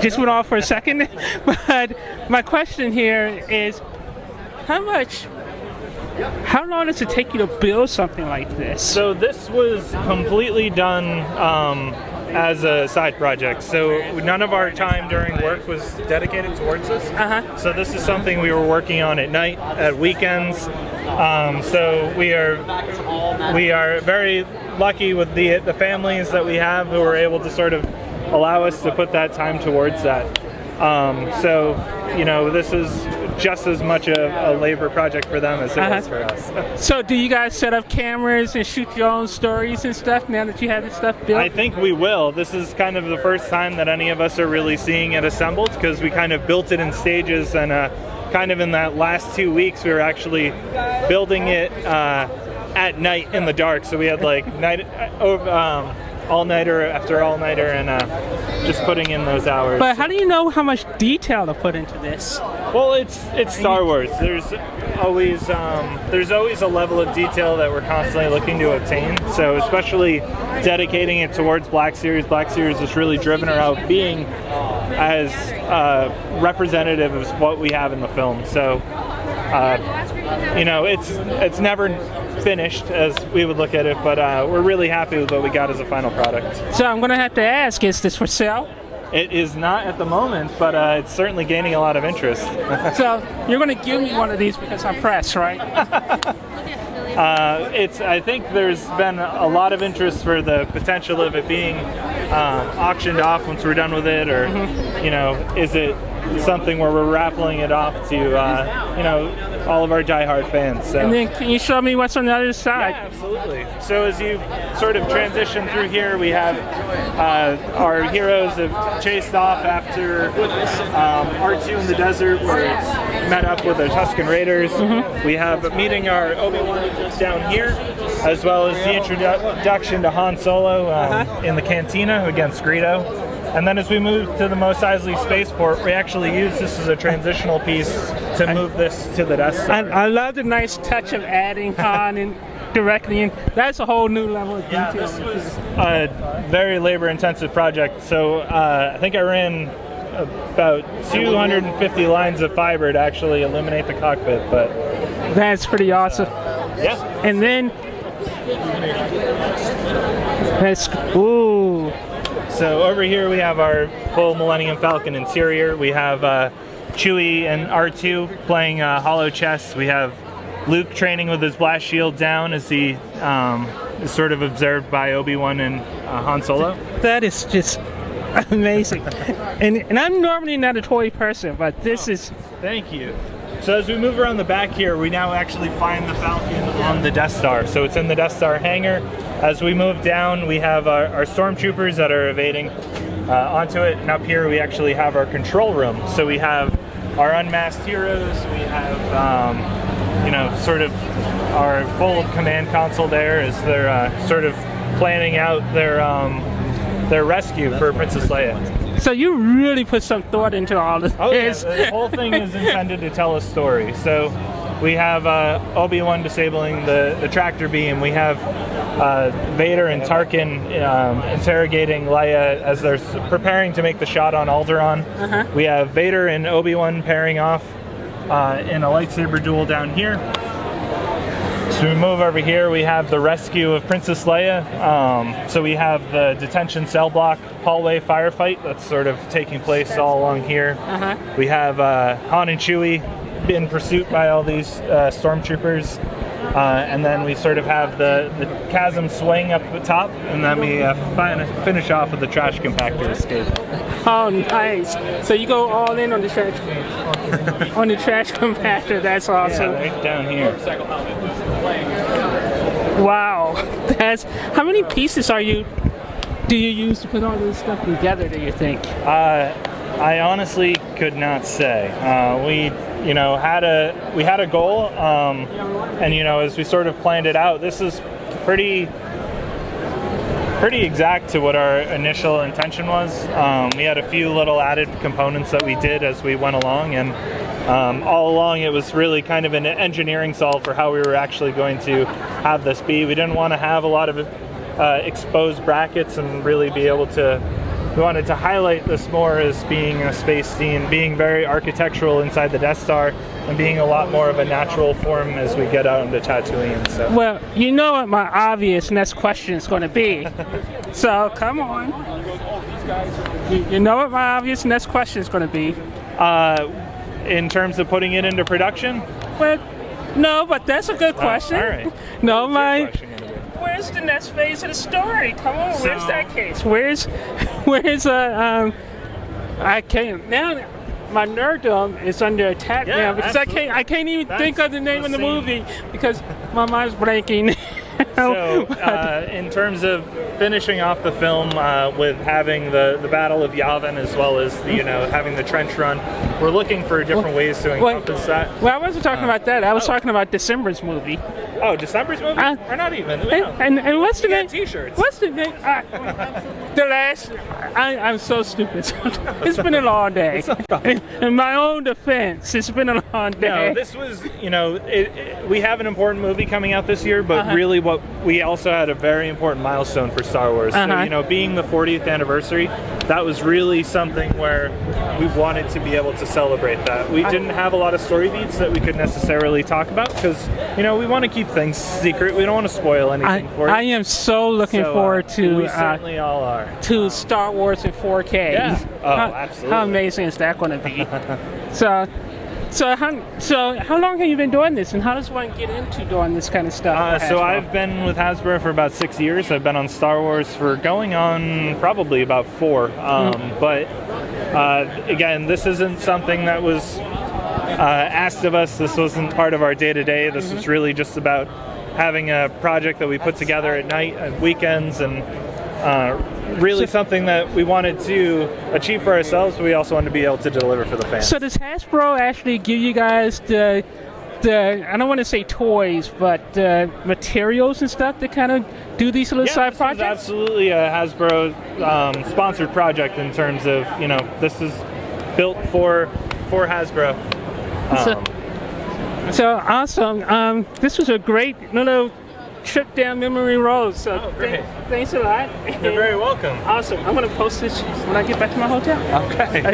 Just went off for a second. But my question here is, how long does it take you to build something like this? So this was completely done as a side project. So none of our time during work was dedicated towards this. So this is something we were working on at night, at weekends. So we are very lucky with the families that we have who are able to sort of allow us to put that time towards that. So, you know, this is just as much a labor project for them as it was for us. So do you guys set up cameras and shoot your own stories and stuff now that you have this stuff built? I think we will. This is kind of the first time that any of us are really seeing it assembled, because we kind of built it in stages, and kind of in that last 2 weeks we were actually building it at night in the dark. So we had like all-nighter after all-nighter, and just putting in those hours. But how do you know how much detail to put into this? Well, it's Star Wars. There's always a level of detail that we're constantly looking to obtain. So especially dedicating it towards Black Series. Black Series is really driven around being as representative of what we have in the film. So you know, it's never finished as we would look at it, but we're really happy with what we got as a final product. So I'm going to have to ask, is this for sale? It is not at the moment, but it's certainly gaining a lot of interest. So you're going to give me one of these because I'm pressed, right? I think there's been a lot of interest for the potential of it being auctioned off once we're done with it, or you know, is it something where we're raffling it off to you know, all of our diehard fans. So. And then can you show me what's on the other side? Yeah, absolutely. So as you sort of transition through here, we have our heroes have chased off after R2 in the desert, where it's met up with the Tusken Raiders. We have meeting our Obi-Wan down here, as well as the introduction to Han Solo in the cantina against Greedo. And then as we move to the Mos Eisley spaceport, we actually use this as a transitional piece to move this to the Death Star. I love the nice touch of adding Han in directly in. That's a whole new level of detail. Yeah, this was a very labor-intensive project. So I think I ran about 250 lines of fiber to actually illuminate the cockpit. But that's pretty awesome. Yeah. And then ooh. So over here we have our full Millennium Falcon interior. We have Chewie and R2 playing holo chess. We have Luke training with his blast shield down as he is sort of observed by Obi-Wan and Han Solo. That is just amazing. And I'm normally not a toy person, but this is... Thank you. So as we move around the back here, we now actually find the Falcon on the Death Star. So it's in the Death Star hangar. As we move down, we have our stormtroopers that are evading onto it. And up here, we actually have our control room. So we have our unmasked heroes. We have, you know, sort of our full command console there as they're sort of planning out their rescue for Princess Leia. So you really put some thought into all of this. Oh yeah, the whole thing is intended to tell a story. So we have Obi-Wan disabling the tractor beam. We have Vader and Tarkin interrogating Leia as they're preparing to make the shot on Alderaan. We have Vader and Obi-Wan pairing off in a lightsaber duel down here. So we move over here, we have the rescue of Princess Leia. So we have the detention cell block hallway firefight that's sort of taking place all along here. We have Han and Chewie in pursuit by all these stormtroopers. And then we sort of have the chasm swing up the top, and then we finish off with the trash compactor escape. Oh, nice. So you go all in on the trash compactor. That's awesome. Yeah, right down here. Wow. How many pieces do you use to put all this stuff together, do you think? I honestly could not say. We had a goal, and as we sort of planned it out, this is pretty exact to what our initial intention was. We had a few little added components that we did as we went along, and all along it was really kind of an engineering solve for how we were actually going to have this be. We didn't want to have a lot of exposed brackets and really be able to we wanted to highlight this more as being a space scene, being very architectural inside the Death Star, and being a lot more of a natural form as we get out into Tatooine. So. Well, you know what my obvious next question is going to be. So come on. You know what my obvious next question is going to be. In terms of putting it into production? Well, no, but that's a good question. All right. No, What's your question gonna be? where's the next phase of the story? Come on, where's that case? Where's I can't now. My nerddom is under attack now because absolutely. I can't even think of the name of the same. movie because my mind's blanking. So, in terms of finishing off the film with having the Battle of Yavin as well as the, having the trench run, we're looking for different ways to encompass that. Well, I wasn't talking about that. I was talking about December's movie. Oh, December's movie? Or not even. And what's the name? T-shirts. What's the name? The last. I'm so stupid. It's been a long day. In my own defense, it's been a long day. No, this was, we have an important movie coming out this year, but really what we also had a very important milestone for Star Wars. So, being the 40th anniversary, that was really something where we wanted to be able to celebrate that. We didn't have a lot of story beats that we could necessarily talk about because, we want to keep things secret. We don't want to spoil anything for you. I am so looking forward to. We certainly all are. To Star Wars in 4K. Yeah. Oh, absolutely. How amazing is that going to be? So how long have you been doing this, and how does one get into doing this kind of stuff? So I've been with Hasbro for about 6 years. I've been on Star Wars for going on probably about 4. But again, this isn't something that was asked of us. This wasn't part of our day-to-day. This was really just about having a project that we put together at night and weekends, and really something that we wanted to achieve for ourselves, but we also wanted to be able to deliver for the fans. So does Hasbro actually give you guys the I don't want to say toys, but materials and stuff to kind of do these little side projects? This is absolutely a Hasbro sponsored project in terms of, this is built for Hasbro. So awesome. This was a great little trip down memory road. So thanks a lot. You're very welcome. Awesome. I'm going to post this when I get back to my hotel. Okay.